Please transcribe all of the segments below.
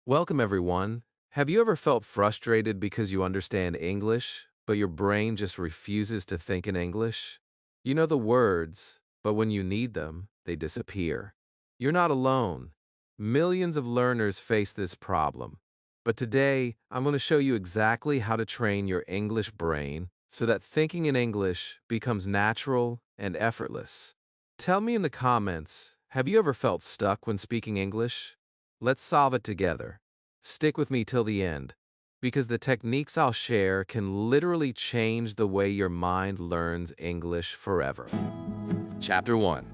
Welcome, everyone. Have you ever felt frustrated because you understand English, but your brain just refuses to think in English? You know the words, but when you need them, they disappear. You're not alone. Millions of learners face this problem. But today, I'm going to show you exactly how to train your English brain so that thinking in English becomes natural and effortless. Tell me in the comments, have you ever felt stuck when speaking English? Let's solve it together. Stick with me till the end, because the techniques I'll share can literally change the way your mind learns English forever. Chapter 1.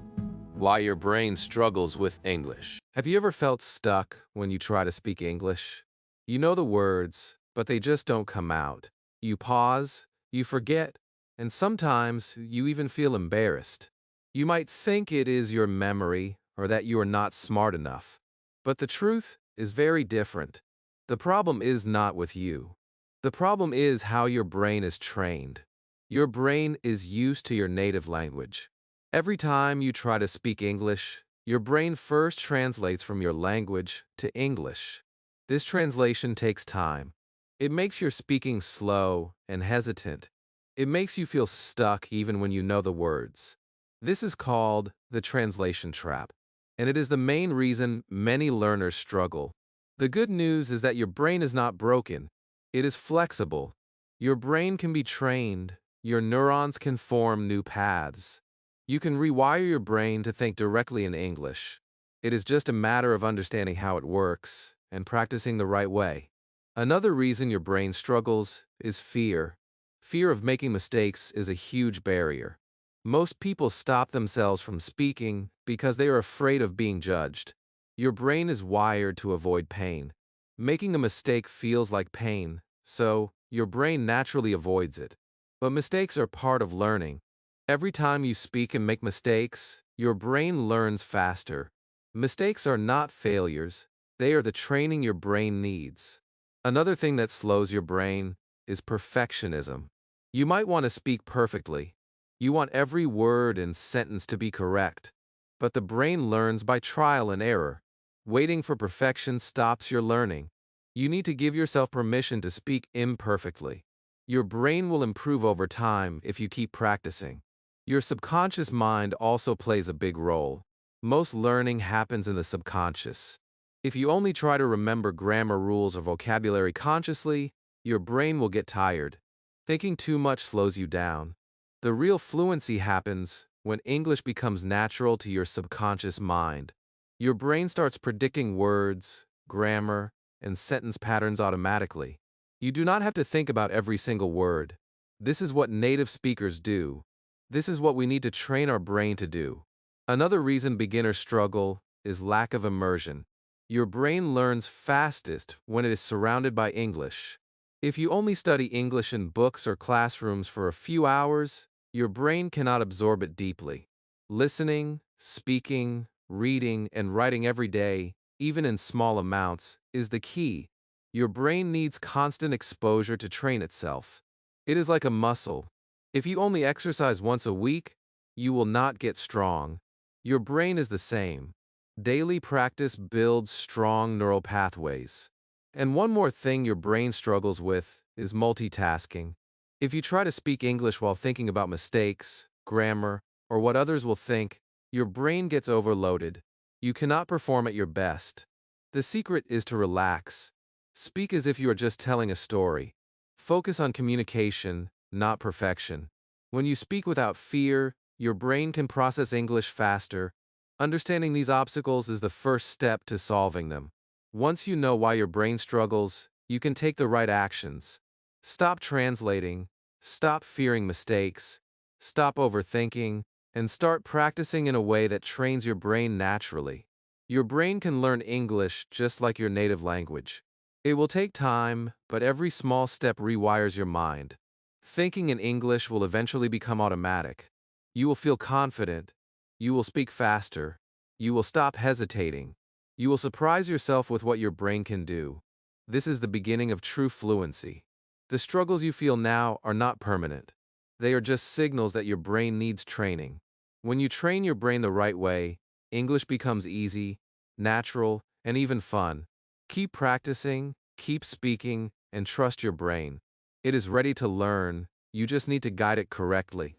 Why your brain struggles with English. Have you ever felt stuck when you try to speak English? You know the words, but they just don't come out. You pause, you forget, and sometimes you even feel embarrassed. You might think it is your memory or that you are not smart enough. But the truth is very different. The problem is not with you. The problem is how your brain is trained. Your brain is used to your native language. Every time you try to speak English, your brain first translates from your language to English. This translation takes time. It makes your speaking slow and hesitant. It makes you feel stuck even when you know the words. This is called the translation trap, and it is the main reason many learners struggle. The good news is that your brain is not broken. It is flexible. Your brain can be trained. Your neurons can form new paths. You can rewire your brain to think directly in English. It is just a matter of understanding how it works and practicing the right way. Another reason your brain struggles is fear. Fear of making mistakes is a huge barrier. Most people stop themselves from speaking because they are afraid of being judged. Your brain is wired to avoid pain. Making a mistake feels like pain, so your brain naturally avoids it. But mistakes are part of learning. Every time you speak and make mistakes, your brain learns faster. Mistakes are not failures, they are the training your brain needs. Another thing that slows your brain is perfectionism. You might want to speak perfectly. You want every word and sentence to be correct. But the brain learns by trial and error. Waiting for perfection stops your learning. You need to give yourself permission to speak imperfectly. Your brain will improve over time if you keep practicing. Your subconscious mind also plays a big role. Most learning happens in the subconscious. If you only try to remember grammar rules or vocabulary consciously, your brain will get tired. Thinking too much slows you down. The real fluency happens when English becomes natural to your subconscious mind. Your brain starts predicting words, grammar, and sentence patterns automatically. You do not have to think about every single word. This is what native speakers do. This is what we need to train our brain to do. Another reason beginners struggle is lack of immersion. Your brain learns fastest when it is surrounded by English. If you only study English in books or classrooms for a few hours, your brain cannot absorb it deeply. Listening, speaking, reading, and writing every day, even in small amounts, is the key. Your brain needs constant exposure to train itself. It is like a muscle. If you only exercise once a week, you will not get strong. Your brain is the same. Daily practice builds strong neural pathways. And one more thing your brain struggles with is multitasking. If you try to speak English while thinking about mistakes, grammar, or what others will think, your brain gets overloaded. You cannot perform at your best. The secret is to relax. Speak as if you are just telling a story. Focus on communication, not perfection. When you speak without fear, your brain can process English faster. Understanding these obstacles is the first step to solving them. Once you know why your brain struggles, you can take the right actions. Stop translating, stop fearing mistakes, stop overthinking, and start practicing in a way that trains your brain naturally. Your brain can learn English just like your native language. It will take time, but every small step rewires your mind. Thinking in English will eventually become automatic. You will feel confident. You will speak faster. You will stop hesitating. You will surprise yourself with what your brain can do. This is the beginning of true fluency. The struggles you feel now are not permanent. They are just signals that your brain needs training. When you train your brain the right way, English becomes easy, natural, and even fun. Keep practicing, keep speaking, and trust your brain. It is ready to learn, you just need to guide it correctly.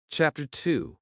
Chapter 2.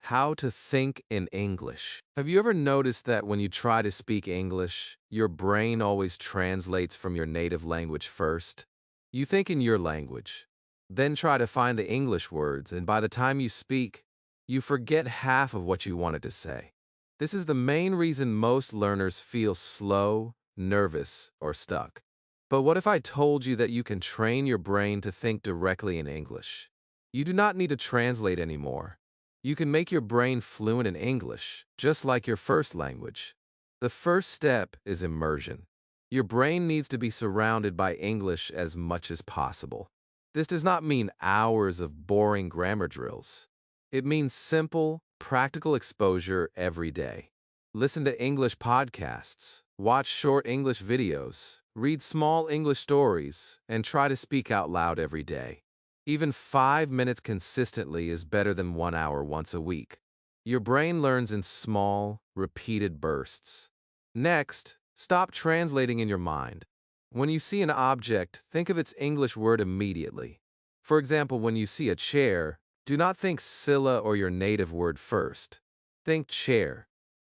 How to think in English. Have you ever noticed that when you try to speak English, your brain always translates from your native language first? You think in your language, then try to find the English words, and by the time you speak, you forget half of what you wanted to say. This is the main reason most learners feel slow, nervous, or stuck. But what if I told you that you can train your brain to think directly in English? You do not need to translate anymore. You can make your brain fluent in English, just like your first language. The first step is immersion. Your brain needs to be surrounded by English as much as possible. This does not mean hours of boring grammar drills. It means simple, practical exposure every day. Listen to English podcasts, watch short English videos, read small English stories, and try to speak out loud every day. Even 5 minutes consistently is better than 1 hour once a week. Your brain learns in small, repeated bursts. Next, stop translating in your mind. When you see an object, think of its English word immediately. For example, when you see a chair, do not think Scylla or your native word first. Think chair.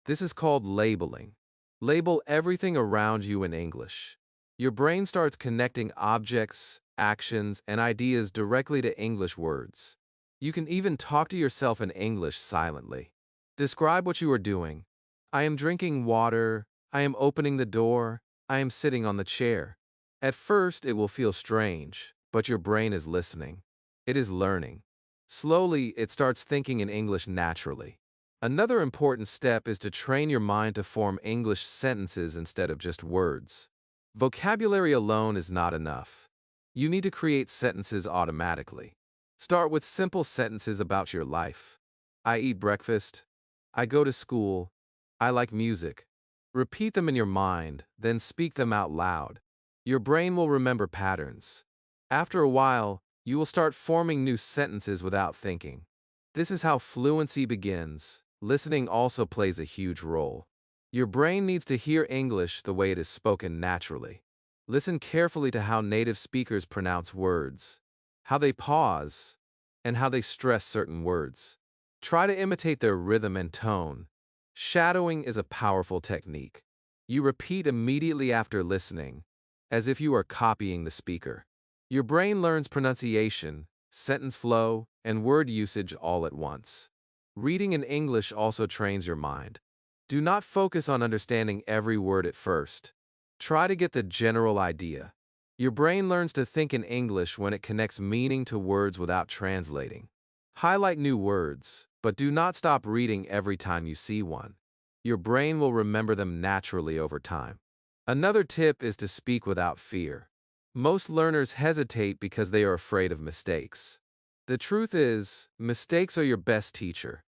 This is called labeling. Label everything around you in English. Your brain starts connecting objects, actions, and ideas directly to English words. You can even talk to yourself in English silently. Describe what you are doing. I am drinking water. I am opening the door. I am sitting on the chair. At first, it will feel strange, but your brain is listening. It is learning. Slowly, it starts thinking in English naturally. Another important step is to train your mind to form English sentences instead of just words. Vocabulary alone is not enough. You need to create sentences automatically. Start with simple sentences about your life. I eat breakfast. I go to school. I like music. Repeat them in your mind, then speak them out loud. Your brain will remember patterns. After a while, you will start forming new sentences without thinking. This is how fluency begins. Listening also plays a huge role. Your brain needs to hear English the way it is spoken naturally. Listen carefully to how native speakers pronounce words, how they pause, and how they stress certain words. Try to imitate their rhythm and tone. Shadowing is a powerful technique. You repeat immediately after listening, as if you are copying the speaker. Your brain learns pronunciation, sentence flow, and word usage all at once. Reading in English also trains your mind. Do not focus on understanding every word at first. Try to get the general idea. Your brain learns to think in English when it connects meaning to words without translating. Highlight new words, but do not stop reading every time you see one. Your brain will remember them naturally over time. Another tip is to speak without fear. Most learners hesitate because they are afraid of mistakes. The truth is, mistakes are your best teacher.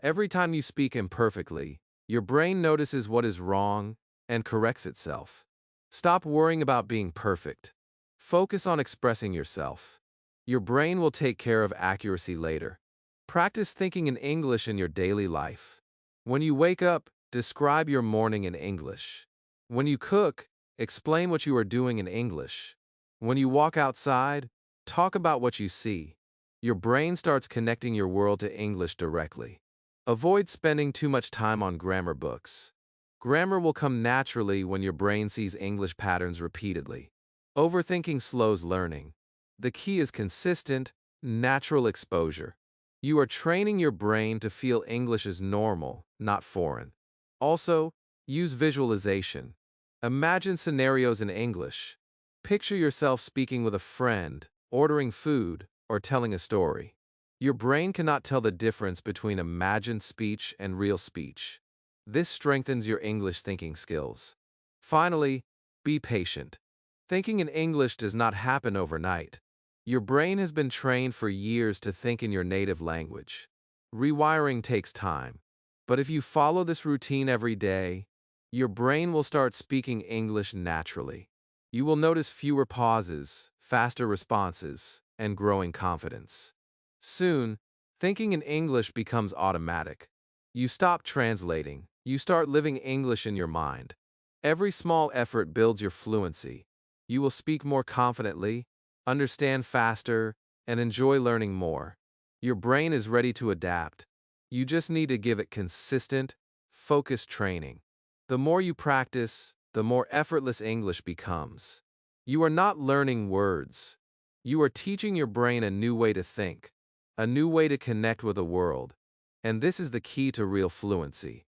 Every time you speak imperfectly, your brain notices what is wrong and corrects itself. Stop worrying about being perfect. Focus on expressing yourself. Your brain will take care of accuracy later. Practice thinking in English in your daily life. When you wake up, describe your morning in English. When you cook, explain what you are doing in English. When you walk outside, talk about what you see. Your brain starts connecting your world to English directly. Avoid spending too much time on grammar books. Grammar will come naturally when your brain sees English patterns repeatedly. Overthinking slows learning. The key is consistent, natural exposure. You are training your brain to feel English as normal, not foreign. Also, use visualization. Imagine scenarios in English. Picture yourself speaking with a friend, ordering food, or telling a story. Your brain cannot tell the difference between imagined speech and real speech. This strengthens your English thinking skills. Finally, be patient. Thinking in English does not happen overnight. Your brain has been trained for years to think in your native language. Rewiring takes time. But if you follow this routine every day, your brain will start speaking English naturally. You will notice fewer pauses, faster responses, and growing confidence. Soon, thinking in English becomes automatic. You stop translating. You start living English in your mind. Every small effort builds your fluency. You will speak more confidently, understand faster, and enjoy learning more. Your brain is ready to adapt. You just need to give it consistent, focused training. The more you practice, the more effortless English becomes. You are not learning words. You are teaching your brain a new way to think, a new way to connect with the world. And this is the key to real fluency.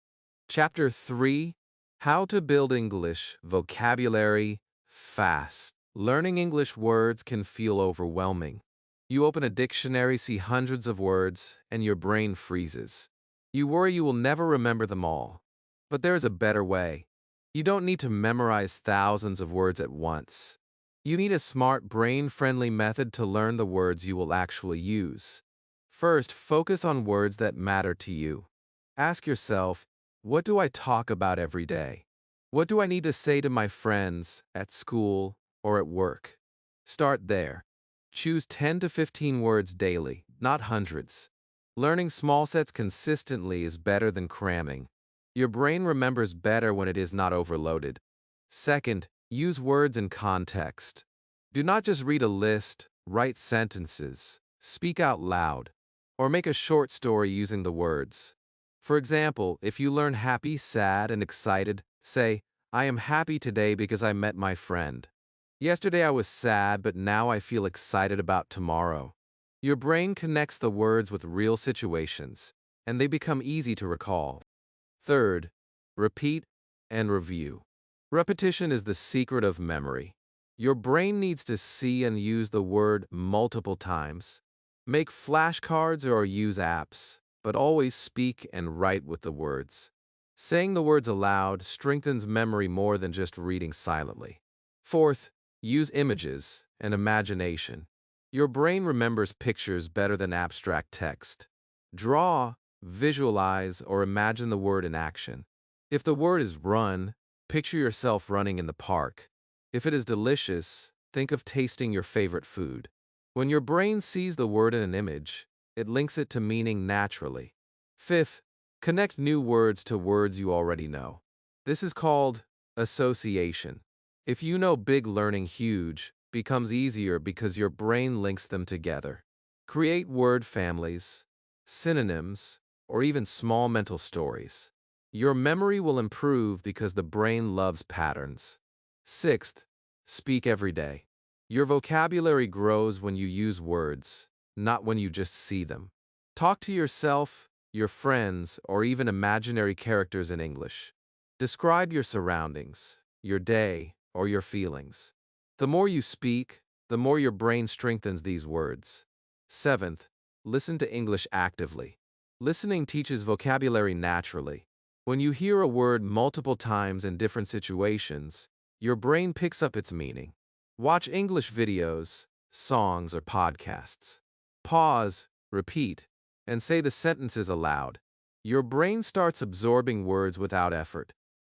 Chapter 3: How to Build English Vocabulary Fast. Learning English words can feel overwhelming. You open a dictionary, see hundreds of words, and your brain freezes. You worry you will never remember them all. But there is a better way. You don't need to memorize thousands of words at once. You need a smart, brain-friendly method to learn the words you will actually use. First, focus on words that matter to you. Ask yourself, what do I talk about every day? What do I need to say to my friends, at school, or at work? Start there. Choose 10 to 15 words daily, not hundreds. Learning small sets consistently is better than cramming. Your brain remembers better when it is not overloaded. Second, use words in context. Do not just read a list, write sentences, speak out loud, or make a short story using the words. For example, if you learn happy, sad, and excited, say, I am happy today because I met my friend. Yesterday I was sad, but now I feel excited about tomorrow. Your brain connects the words with real situations, and they become easy to recall. Third, repeat and review. Repetition is the secret of memory. Your brain needs to see and use the word multiple times. Make flashcards or use apps, but always speak and write with the words. Saying the words aloud strengthens memory more than just reading silently. Fourth, use images and imagination. Your brain remembers pictures better than abstract text. Draw, visualize, or imagine the word in action. If the word is run, picture yourself running in the park. If it is delicious, think of tasting your favorite food. When your brain sees the word in an image, it links it to meaning naturally. Fifth, connect new words to words you already know. This is called association. If you know big, learning huge becomes easier because your brain links them together. Create word families, synonyms, or even small mental stories. Your memory will improve because the brain loves patterns. Sixth, speak every day. Your vocabulary grows when you use words, not when you just see them. Talk to yourself, your friends, or even imaginary characters in English. Describe your surroundings, your day, or your feelings. The more you speak, the more your brain strengthens these words. Seventh, listen to English actively. Listening teaches vocabulary naturally. When you hear a word multiple times in different situations, your brain picks up its meaning. Watch English videos, songs, or podcasts. Pause, repeat, and say the sentences aloud. Your brain starts absorbing words without effort.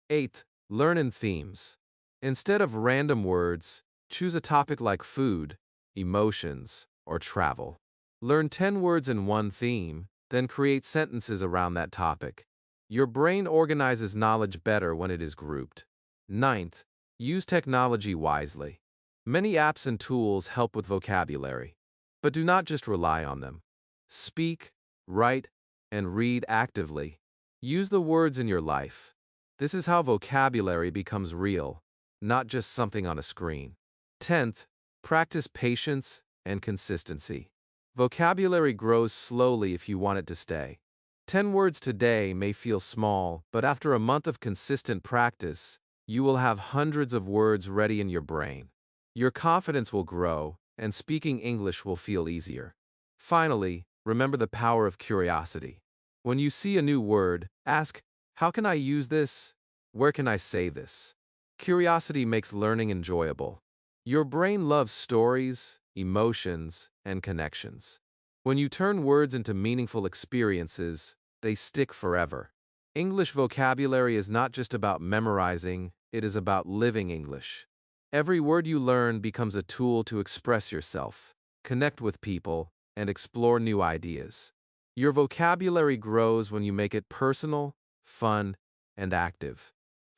Eighth, learn in themes. Instead of random words, choose a topic like food, emotions, or travel. Learn 10 words in one theme, then create sentences around that topic. Your brain organizes knowledge better when it is grouped. Ninth, use technology wisely. Many apps and tools help with vocabulary, but do not just rely on them. Speak, write, and read actively. Use the words in your life. This is how vocabulary becomes real, not just something on a screen. 10th, practice patience and consistency. Vocabulary grows slowly if you want it to stay. 10 words today may feel small, but after a month of consistent practice, you will have hundreds of words ready in your brain. Your confidence will grow, and speaking English will feel easier. Finally, remember the power of curiosity. When you see a new word, ask, how can I use this? Where can I say this? Curiosity makes learning enjoyable. Your brain loves stories, emotions, and connections. When you turn words into meaningful experiences, they stick forever. English vocabulary is not just about memorizing, it is about living English. Every word you learn becomes a tool to express yourself, connect with people, and explore new ideas. Your vocabulary grows when you make it personal, fun, and active.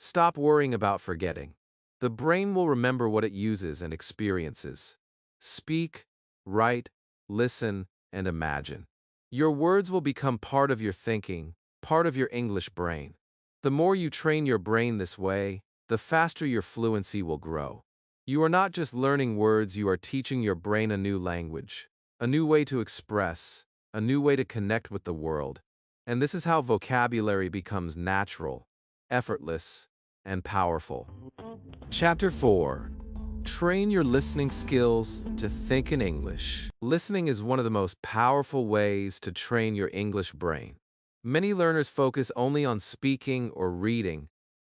Stop worrying about forgetting. The brain will remember what it uses and experiences. Speak, write, listen, and imagine. Your words will become part of your thinking, part of your English brain. The more you train your brain this way, the faster your fluency will grow. You are not just learning words, you are teaching your brain a new language, a new way to express, a new way to connect with the world. And this is how vocabulary becomes natural, effortless, and powerful. Chapter 4. Train your listening skills to think in English. Listening is one of the most powerful ways to train your English brain. Many learners focus only on speaking or reading,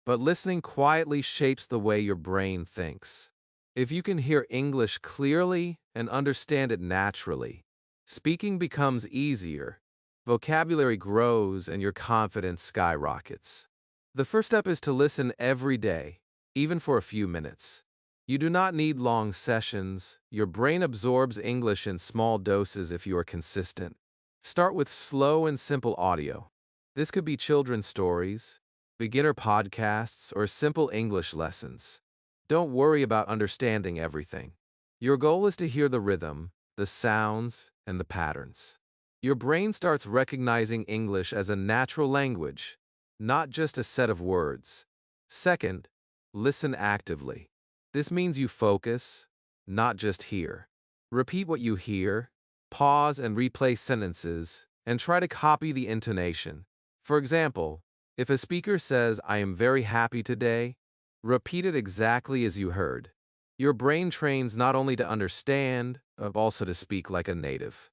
but listening quietly shapes the way your brain thinks. If you can hear English clearly and understand it naturally, speaking becomes easier, vocabulary grows, and your confidence skyrockets. The first step is to listen every day, even for a few minutes. You do not need long sessions. Your brain absorbs English in small doses if you are consistent. Start with slow and simple audio. This could be children's stories, beginner podcasts, or simple English lessons. Don't worry about understanding everything. Your goal is to hear the rhythm, the sounds, and the patterns. Your brain starts recognizing English as a natural language, not just a set of words. Second, listen actively. This means you focus, not just hear. Repeat what you hear, pause and replay sentences, and try to copy the intonation. For example, if a speaker says, "I am very happy today," repeat it exactly as you heard. Your brain trains not only to understand, but also to speak like a native.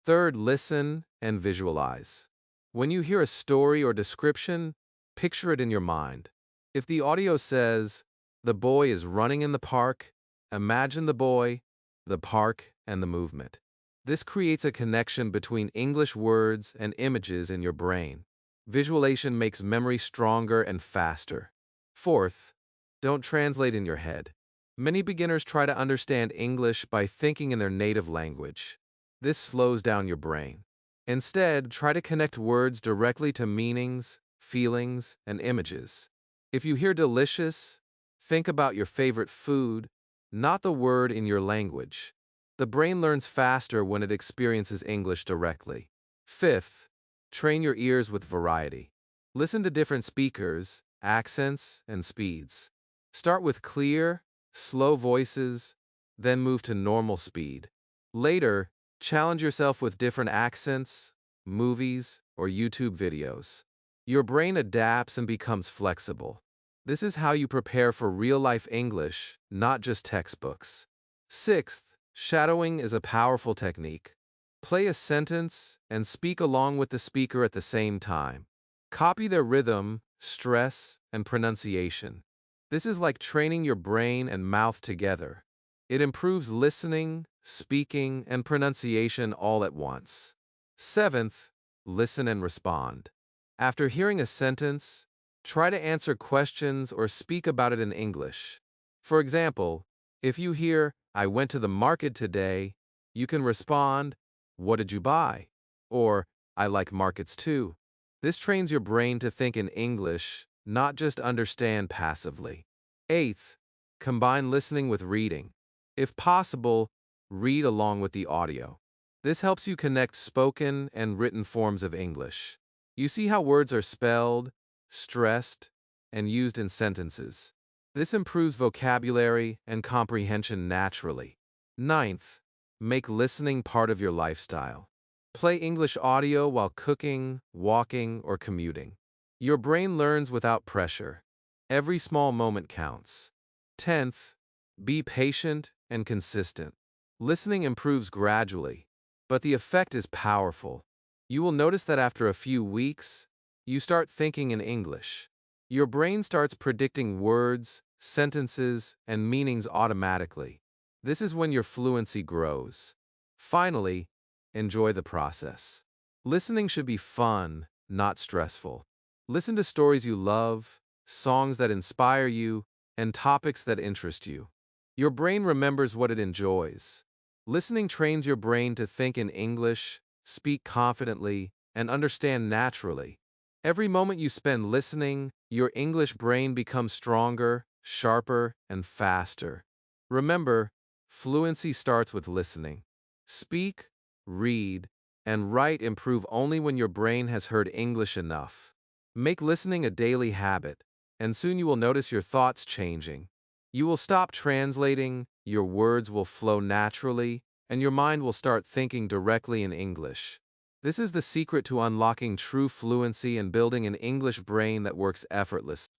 Third, listen and visualize. When you hear a story or description, picture it in your mind. If the audio says, "The boy is running in the park," imagine the boy, the park, and the movement. This creates a connection between English words and images in your brain. Visualization makes memory stronger and faster. Fourth, don't translate in your head. Many beginners try to understand English by thinking in their native language. This slows down your brain. Instead, try to connect words directly to meanings, feelings, and images. If you hear delicious, think about your favorite food, not the word in your language. The brain learns faster when it experiences English directly. Fifth, train your ears with variety. Listen to different speakers, accents, and speeds. Start with clear, slow voices, then move to normal speed. Later, challenge yourself with different accents, movies, or YouTube videos. Your brain adapts and becomes flexible. This is how you prepare for real-life English, not just textbooks. Sixth, shadowing is a powerful technique. Play a sentence and speak along with the speaker at the same time. Copy their rhythm, stress, and pronunciation. This is like training your brain and mouth together. It improves listening, speaking, and pronunciation all at once. Seventh, listen and respond. After hearing a sentence, try to answer questions or speak about it in English. For example, if you hear, "I went to the market today," you can respond, "What did you buy?" Or, "I like markets too." This trains your brain to think in English, not just understand passively. Eighth, combine listening with reading. If possible, read along with the audio. This helps you connect spoken and written forms of English. You see how words are spelled, stressed, and used in sentences. This improves vocabulary and comprehension naturally. Ninth, make listening part of your lifestyle. Play English audio while cooking, walking, or commuting. Your brain learns without pressure. Every small moment counts. 10th, be patient and consistent. Listening improves gradually, but the effect is powerful. You will notice that after a few weeks, you start thinking in English. Your brain starts predicting words, sentences, and meanings automatically. This is when your fluency grows. Finally, enjoy the process. Listening should be fun, not stressful. Listen to stories you love, songs that inspire you, and topics that interest you. Your brain remembers what it enjoys. Listening trains your brain to think in English, speak confidently, and understand naturally. Every moment you spend listening, your English brain becomes stronger, sharper, and faster. Remember, fluency starts with listening. Speak, read, and write improve only when your brain has heard English enough. Make listening a daily habit, and soon you will notice your thoughts changing. You will stop translating, your words will flow naturally, and your mind will start thinking directly in English. This is the secret to unlocking true fluency and building an English brain that works effortlessly.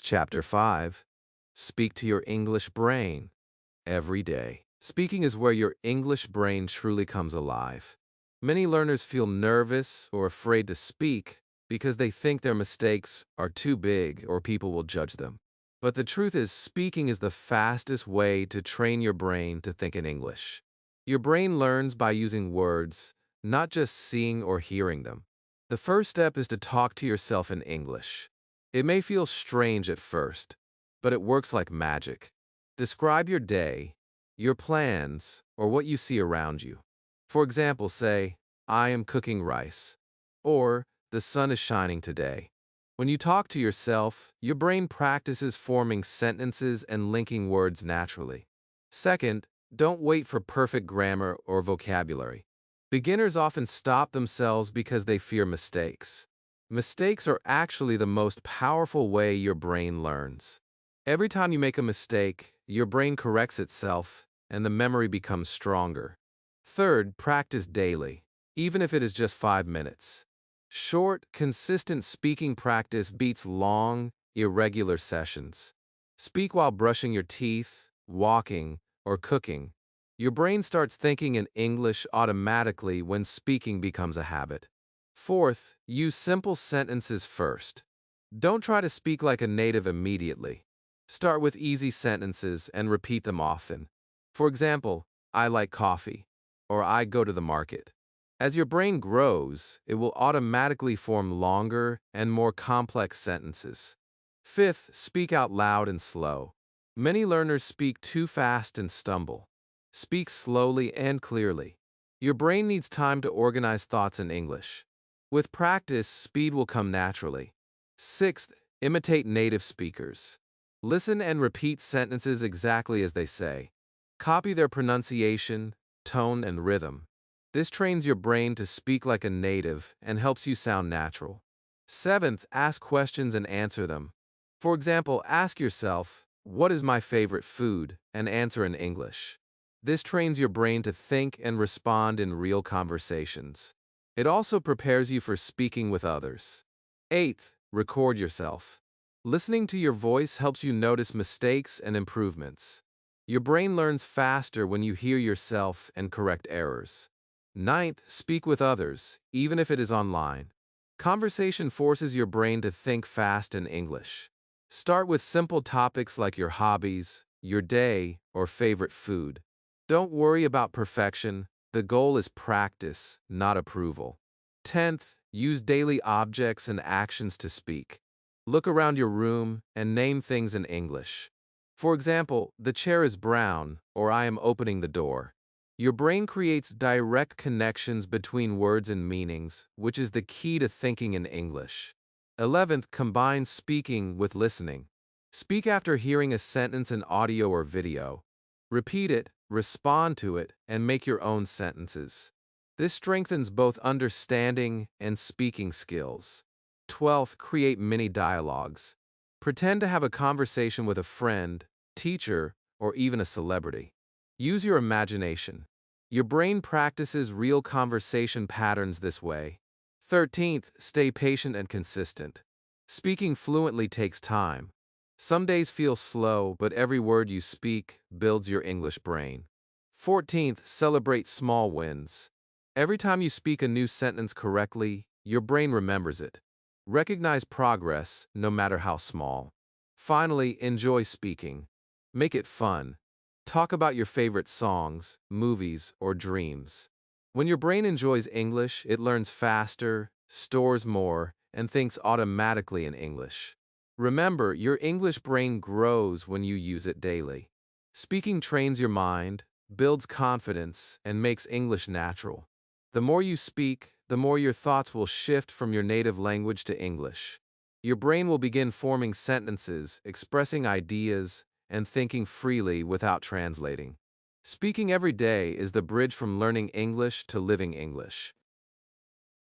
Chapter 5. Speak to your English brain every day. Speaking is where your English brain truly comes alive. Many learners feel nervous or afraid to speak because they think their mistakes are too big or people will judge them. But the truth is, speaking is the fastest way to train your brain to think in English. Your brain learns by using words, not just seeing or hearing them. The first step is to talk to yourself in English. It may feel strange at first, but it works like magic. Describe your day, your plans, or what you see around you. For example, say, I am cooking rice, or the sun is shining today. When you talk to yourself, your brain practices forming sentences and linking words naturally. Second, don't wait for perfect grammar or vocabulary. Beginners often stop themselves because they fear mistakes. Mistakes are actually the most powerful way your brain learns. Every time you make a mistake, your brain corrects itself, and the memory becomes stronger. Third, practice daily, even if it is just 5 minutes. Short, consistent speaking practice beats long, irregular sessions. Speak while brushing your teeth, walking, or cooking. Your brain starts thinking in English automatically when speaking becomes a habit. Fourth, use simple sentences first. Don't try to speak like a native immediately. Start with easy sentences and repeat them often. For example, I like coffee, or I go to the market. As your brain grows, it will automatically form longer and more complex sentences. Fifth, speak out loud and slow. Many learners speak too fast and stumble. Speak slowly and clearly. Your brain needs time to organize thoughts in English. With practice, speed will come naturally. Sixth, imitate native speakers. Listen and repeat sentences exactly as they say. Copy their pronunciation, tone, and rhythm. This trains your brain to speak like a native and helps you sound natural. Seventh, ask questions and answer them. For example, ask yourself, what is my favorite food, and answer in English. This trains your brain to think and respond in real conversations. It also prepares you for speaking with others. Eighth, record yourself. Listening to your voice helps you notice mistakes and improvements. Your brain learns faster when you hear yourself and correct errors. Ninth, speak with others, even if it is online. Conversation forces your brain to think fast in English. Start with simple topics like your hobbies, your day, or favorite food. Don't worry about perfection. The goal is practice, not approval. 10th, use daily objects and actions to speak. Look around your room and name things in English. For example, the chair is brown, or I am opening the door. Your brain creates direct connections between words and meanings, which is the key to thinking in English. 11th, combine speaking with listening. Speak after hearing a sentence in audio or video. Repeat it, respond to it, and make your own sentences. This strengthens both understanding and speaking skills. 12th, create mini dialogues. Pretend to have a conversation with a friend, teacher, or even a celebrity. Use your imagination. Your brain practices real conversation patterns this way. 13th, stay patient and consistent. Speaking fluently takes time. Some days feel slow, but every word you speak builds your English brain. 14th, celebrate small wins. Every time you speak a new sentence correctly, your brain remembers it. Recognize progress, no matter how small. Finally, enjoy speaking. Make it fun. Talk about your favorite songs, movies, or dreams. When your brain enjoys English, it learns faster, stores more, and thinks automatically in English. Remember, your English brain grows when you use it daily. Speaking trains your mind, builds confidence, and makes English natural. The more you speak, the more your thoughts will shift from your native language to English. Your brain will begin forming sentences, expressing ideas, and thinking freely without translating. Speaking every day is the bridge from learning English to living English.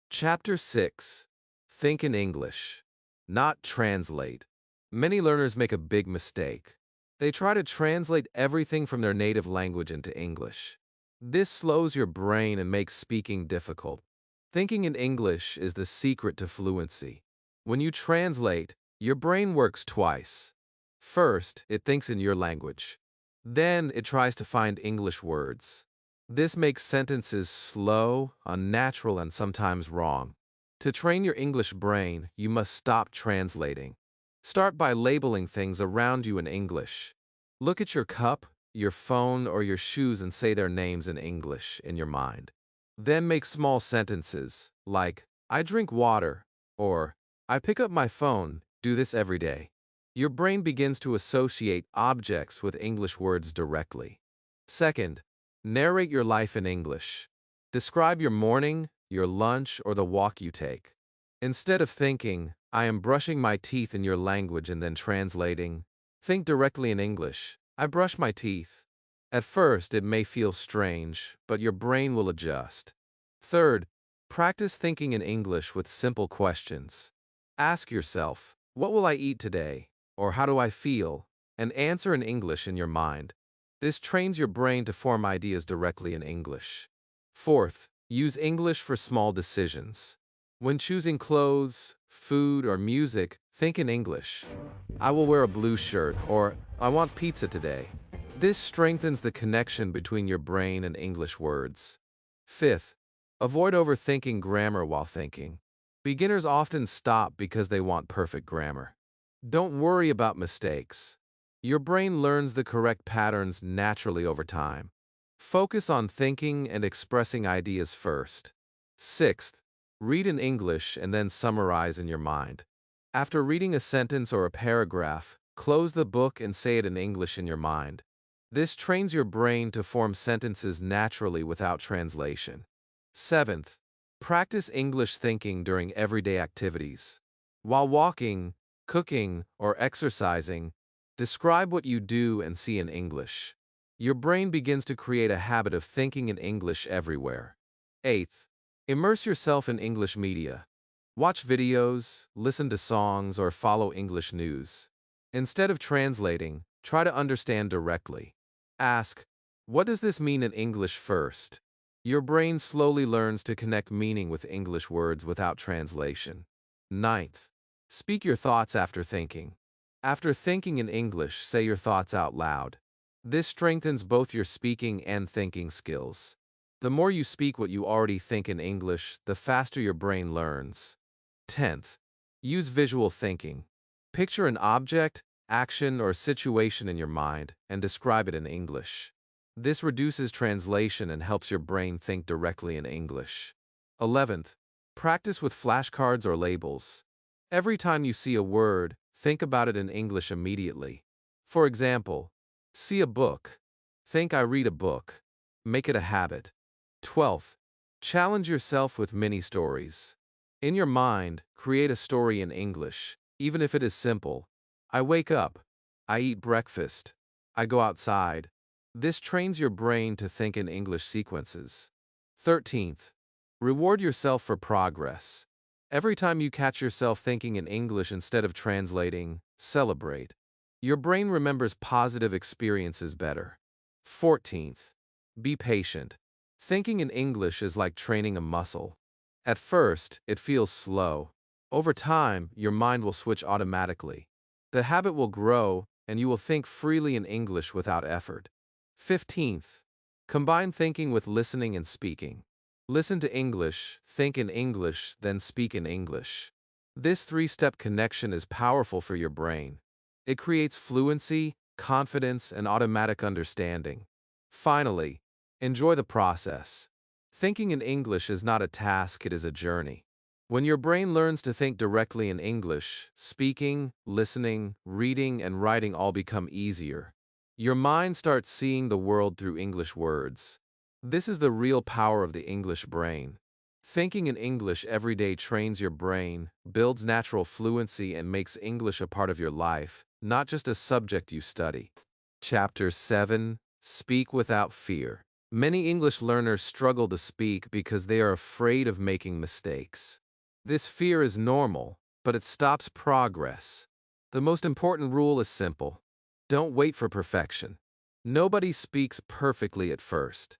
Chapter 6. Think in English, not translate. Many learners make a big mistake. They try to translate everything from their native language into English. This slows your brain and makes speaking difficult. Thinking in English is the secret to fluency. When you translate, your brain works twice. First, it thinks in your language. Then, it tries to find English words. This makes sentences slow, unnatural, and sometimes wrong. To train your English brain, you must stop translating. Start by labeling things around you in English. Look at your cup, your phone, or your shoes and say their names in English in your mind. Then make small sentences, like, I drink water, or I pick up my phone. Do this every day. Your brain begins to associate objects with English words directly. Second, narrate your life in English. Describe your morning, your lunch, or the walk you take. Instead of thinking, I am brushing my teeth in your language and then translating, think directly in English. I brush my teeth. At first, it may feel strange, but your brain will adjust. Third, practice thinking in English with simple questions. Ask yourself, what will I eat today? Or how do I feel? And answer in English in your mind. This trains your brain to form ideas directly in English. Fourth, use English for small decisions. When choosing clothes, food, or music, think in English. I will wear a blue shirt, or I want pizza today. This strengthens the connection between your brain and English words. Fifth, avoid overthinking grammar while thinking. Beginners often stop because they want perfect grammar. Don't worry about mistakes. Your brain learns the correct patterns naturally over time. Focus on thinking and expressing ideas first. Sixth, read in English and then summarize in your mind. After reading a sentence or a paragraph, close the book and say it in English in your mind. This trains your brain to form sentences naturally without translation. Seventh, practice English thinking during everyday activities. While walking, cooking, or exercising, describe what you do and see in English. Your brain begins to create a habit of thinking in English everywhere. Eighth, immerse yourself in English media. Watch videos, listen to songs, or follow English news. Instead of translating, try to understand directly. Ask, what does this mean in English first? Your brain slowly learns to connect meaning with English words without translation. Ninth, speak your thoughts after thinking. After thinking in English, say your thoughts out loud. This strengthens both your speaking and thinking skills. The more you speak what you already think in English, the faster your brain learns. 10th, use visual thinking. Picture an object, action, or situation in your mind and describe it in English. This reduces translation and helps your brain think directly in English. 11th, practice with flashcards or labels. Every time you see a word, think about it in English immediately. For example, see a book. Think I read a book. Make it a habit. 12th, challenge yourself with mini stories. In your mind, create a story in English, even if it is simple. I wake up. I eat breakfast. I go outside. This trains your brain to think in English sequences. 13th, reward yourself for progress. Every time you catch yourself thinking in English instead of translating, celebrate. Your brain remembers positive experiences better. 14th, be patient. Thinking in English is like training a muscle. At first, it feels slow. Over time, your mind will switch automatically. The habit will grow, and you will think freely in English without effort. 15th, combine thinking with listening and speaking. Listen to English, think in English, then speak in English. This three-step connection is powerful for your brain. It creates fluency, confidence, and automatic understanding. Finally, enjoy the process. Thinking in English is not a task, it is a journey. When your brain learns to think directly in English, speaking, listening, reading, and writing all become easier. Your mind starts seeing the world through English words. This is the real power of the English brain. Thinking in English every day trains your brain, builds natural fluency, and makes English a part of your life, not just a subject you study. Chapter 7. Speak without fear. Many English learners struggle to speak because they are afraid of making mistakes. This fear is normal, but it stops progress. The most important rule is simple. Don't wait for perfection. Nobody speaks perfectly at first.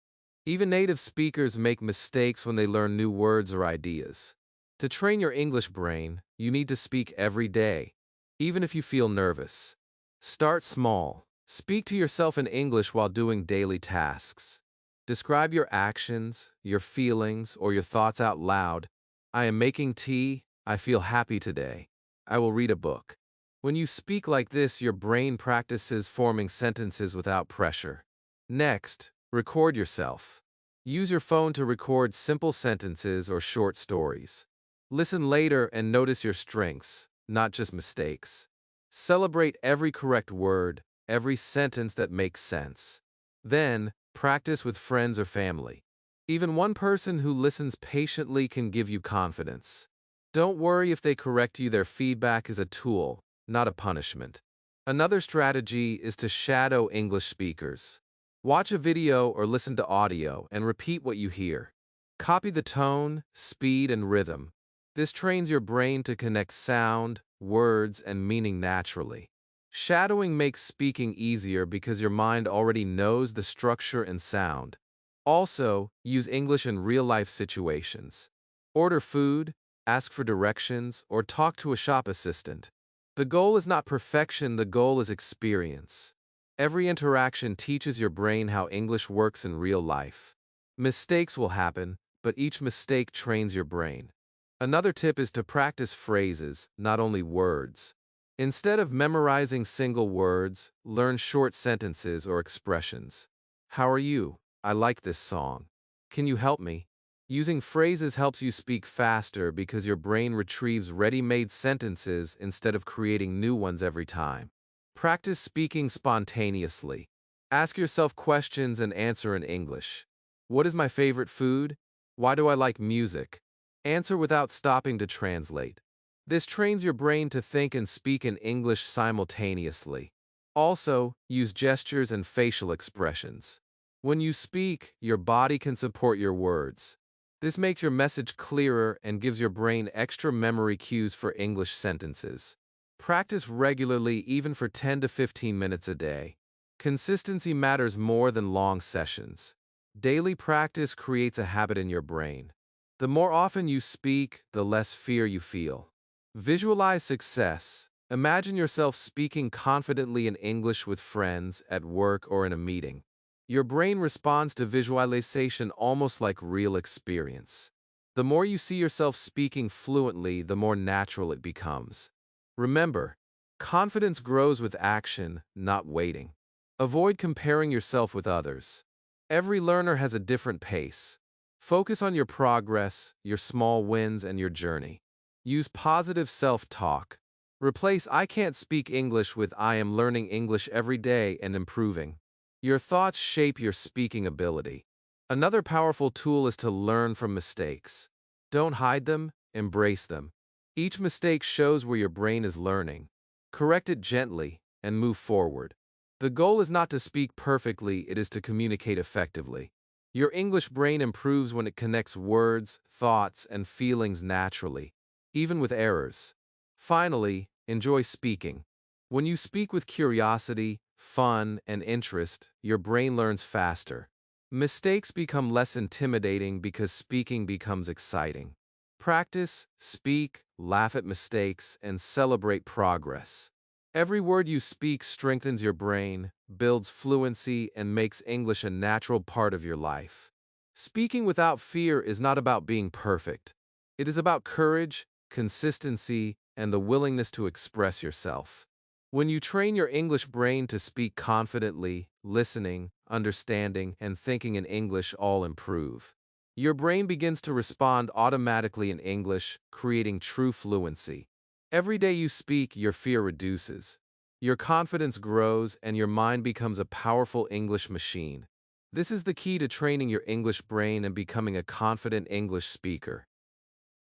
Even native speakers make mistakes when they learn new words or ideas. To train your English brain, you need to speak every day, even if you feel nervous. Start small. Speak to yourself in English while doing daily tasks. Describe your actions, your feelings, or your thoughts out loud. I am making tea. I feel happy today. I will read a book. When you speak like this, your brain practices forming sentences without pressure. Next, record yourself. Use your phone to record simple sentences or short stories. Listen later and notice your strengths, not just mistakes. Celebrate every correct word, every sentence that makes sense. Then, practice with friends or family. Even one person who listens patiently can give you confidence. Don't worry if they correct you, their feedback is a tool, not a punishment. Another strategy is to shadow English speakers. Watch a video or listen to audio and repeat what you hear. Copy the tone, speed, and rhythm. This trains your brain to connect sound, words, and meaning naturally. Shadowing makes speaking easier because your mind already knows the structure and sound. Also, use English in real-life situations. Order food, ask for directions, or talk to a shop assistant. The goal is not perfection, the goal is experience. Every interaction teaches your brain how English works in real life. Mistakes will happen, but each mistake trains your brain. Another tip is to practice phrases, not only words. Instead of memorizing single words, learn short sentences or expressions. How are you? I like this song. Can you help me? Using phrases helps you speak faster because your brain retrieves ready-made sentences instead of creating new ones every time. Practice speaking spontaneously. Ask yourself questions and answer in English. What is my favorite food? Why do I like music? Answer without stopping to translate. This trains your brain to think and speak in English simultaneously. Also, use gestures and facial expressions. When you speak, your body can support your words. This makes your message clearer and gives your brain extra memory cues for English sentences. Practice regularly, even for 10 to 15 minutes a day. Consistency matters more than long sessions. Daily practice creates a habit in your brain. The more often you speak, the less fear you feel. Visualize success. Imagine yourself speaking confidently in English with friends, at work, or in a meeting. Your brain responds to visualization almost like real experience. The more you see yourself speaking fluently, the more natural it becomes. Remember, confidence grows with action, not waiting. Avoid comparing yourself with others. Every learner has a different pace. Focus on your progress, your small wins, and your journey. Use positive self-talk. Replace "I can't speak English" with "I am learning English every day and improving." Your thoughts shape your speaking ability. Another powerful tool is to learn from mistakes. Don't hide them, embrace them. Each mistake shows where your brain is learning. Correct it gently and move forward. The goal is not to speak perfectly, it is to communicate effectively. Your English brain improves when it connects words, thoughts, and feelings naturally, even with errors. Finally, enjoy speaking. When you speak with curiosity, fun, and interest, your brain learns faster. Mistakes become less intimidating because speaking becomes exciting. Practice, speak, laugh at mistakes, and celebrate progress. Every word you speak strengthens your brain, builds fluency, and makes English a natural part of your life. Speaking without fear is not about being perfect. It is about courage, consistency, and the willingness to express yourself. When you train your English brain to speak confidently, listening, understanding, and thinking in English all improve. Your brain begins to respond automatically in English, creating true fluency. Every day you speak, your fear reduces. Your confidence grows, and your mind becomes a powerful English machine. This is the key to training your English brain and becoming a confident English speaker.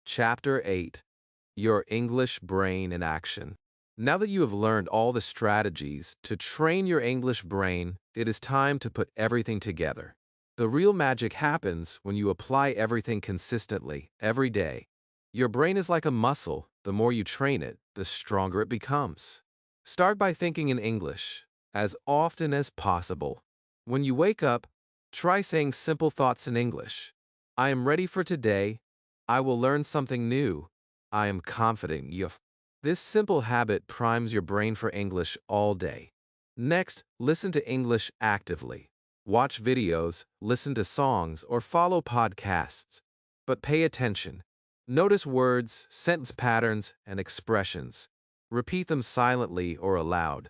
Chapter 8. Your English Brain in Action. Now that you have learned all the strategies to train your English brain, it is time to put everything together. The real magic happens when you apply everything consistently, every day. Your brain is like a muscle. The more you train it, the stronger it becomes. Start by thinking in English as often as possible. When you wake up, try saying simple thoughts in English. I am ready for today. I will learn something new. I am confident. This simple habit primes your brain for English all day. Next, listen to English actively. Watch videos, listen to songs, or follow podcasts. But pay attention. Notice words, sentence patterns, and expressions. Repeat them silently or aloud.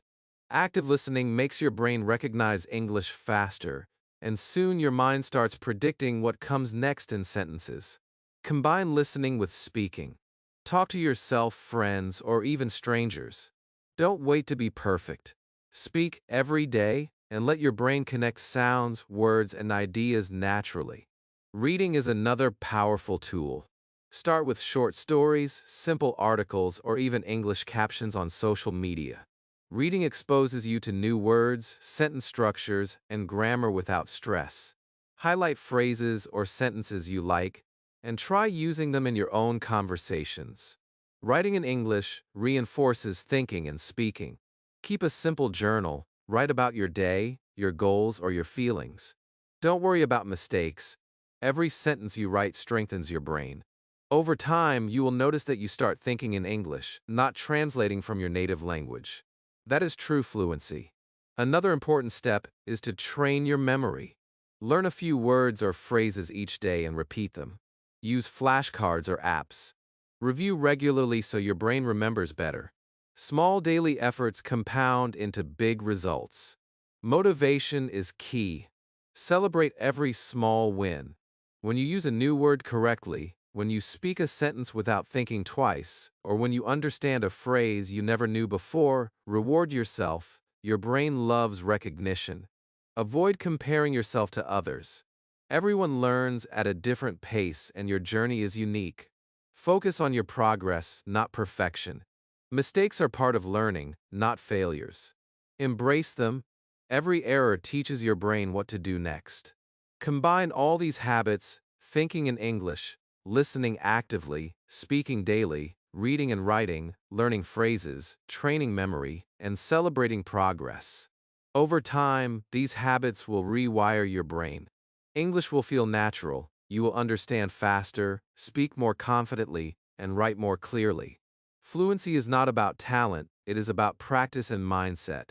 Active listening makes your brain recognize English faster, and soon your mind starts predicting what comes next in sentences. Combine listening with speaking. Talk to yourself, friends, or even strangers. Don't wait to be perfect. Speak every day and let your brain connect sounds, words, and ideas naturally. Reading is another powerful tool. Start with short stories, simple articles, or even English captions on social media. Reading exposes you to new words, sentence structures, and grammar without stress. Highlight phrases or sentences you like, and try using them in your own conversations. Writing in English reinforces thinking and speaking. Keep a simple journal. Write about your day, your goals, or your feelings. Don't worry about mistakes. Every sentence you write strengthens your brain. Over time, you will notice that you start thinking in English, not translating from your native language. That is true fluency. Another important step is to train your memory. Learn a few words or phrases each day and repeat them. Use flashcards or apps. Review regularly so your brain remembers better. Small daily efforts compound into big results. Motivation is key. Celebrate every small win. When you use a new word correctly, when you speak a sentence without thinking twice, or when you understand a phrase you never knew before, reward yourself. Your brain loves recognition. Avoid comparing yourself to others. Everyone learns at a different pace and your journey is unique. Focus on your progress, not perfection. Mistakes are part of learning, not failures. Embrace them. Every error teaches your brain what to do next. Combine all these habits, thinking in English, listening actively, speaking daily, reading and writing, learning phrases, training memory, and celebrating progress. Over time, these habits will rewire your brain. English will feel natural, you will understand faster, speak more confidently, and write more clearly. Fluency is not about talent, it is about practice and mindset.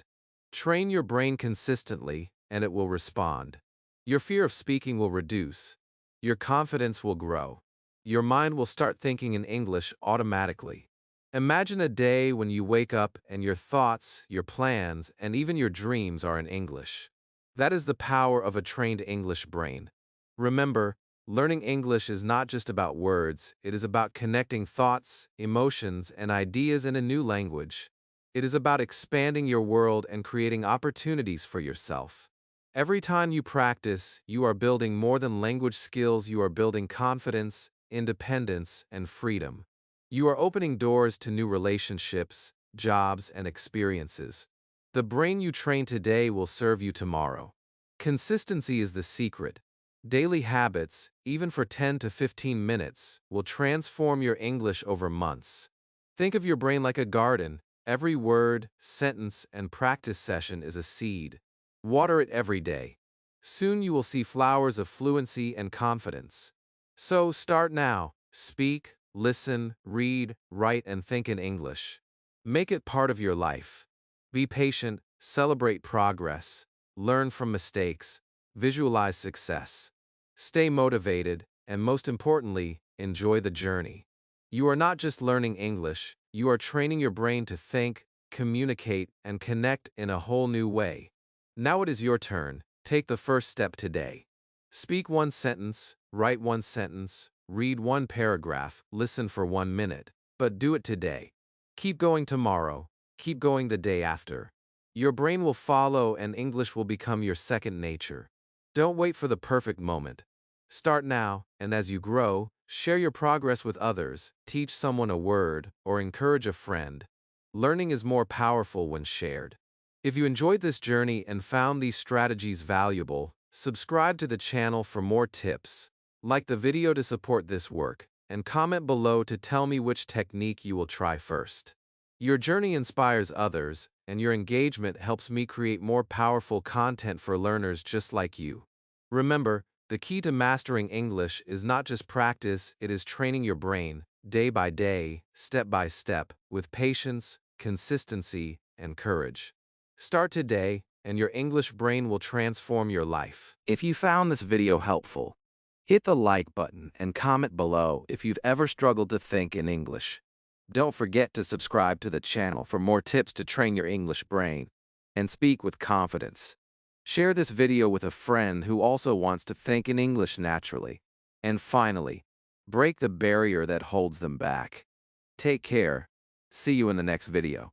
Train your brain consistently, and it will respond. Your fear of speaking will reduce. Your confidence will grow. Your mind will start thinking in English automatically. Imagine a day when you wake up and your thoughts, your plans, and even your dreams are in English. That is the power of a trained English brain. Remember, learning English is not just about words, it is about connecting thoughts, emotions, and ideas in a new language. It is about expanding your world and creating opportunities for yourself. Every time you practice, you are building more than language skills, you are building confidence, independence, and freedom. You are opening doors to new relationships, jobs, and experiences. The brain you train today will serve you tomorrow. Consistency is the secret. Daily habits, even for 10 to 15 minutes, will transform your English over months. Think of your brain like a garden. Every word, sentence, and practice session is a seed. Water it every day. Soon you will see flowers of fluency and confidence. So start now. Speak, listen, read, write, and think in English. Make it part of your life. Be patient, celebrate progress, learn from mistakes, visualize success. Stay motivated, and most importantly, enjoy the journey. You are not just learning English, you are training your brain to think, communicate, and connect in a whole new way. Now it is your turn. Take the first step today. Speak one sentence, write one sentence, read one paragraph, listen for 1 minute. But do it today. Keep going tomorrow. Keep going the day after. Your brain will follow and English will become your second nature. Don't wait for the perfect moment. Start now, and as you grow, share your progress with others, teach someone a word, or encourage a friend. Learning is more powerful when shared. If you enjoyed this journey and found these strategies valuable, subscribe to the channel for more tips. Like the video to support this work, and comment below to tell me which technique you will try first. Your journey inspires others, and your engagement helps me create more powerful content for learners just like you. Remember, the key to mastering English is not just practice, it is training your brain, day by day, step by step, with patience, consistency, and courage. Start today, and your English brain will transform your life. If you found this video helpful, hit the like button and comment below if you've ever struggled to think in English. Don't forget to subscribe to the channel for more tips to train your English brain and speak with confidence. Share this video with a friend who also wants to think in English naturally. And finally, break the barrier that holds them back. Take care. See you in the next video.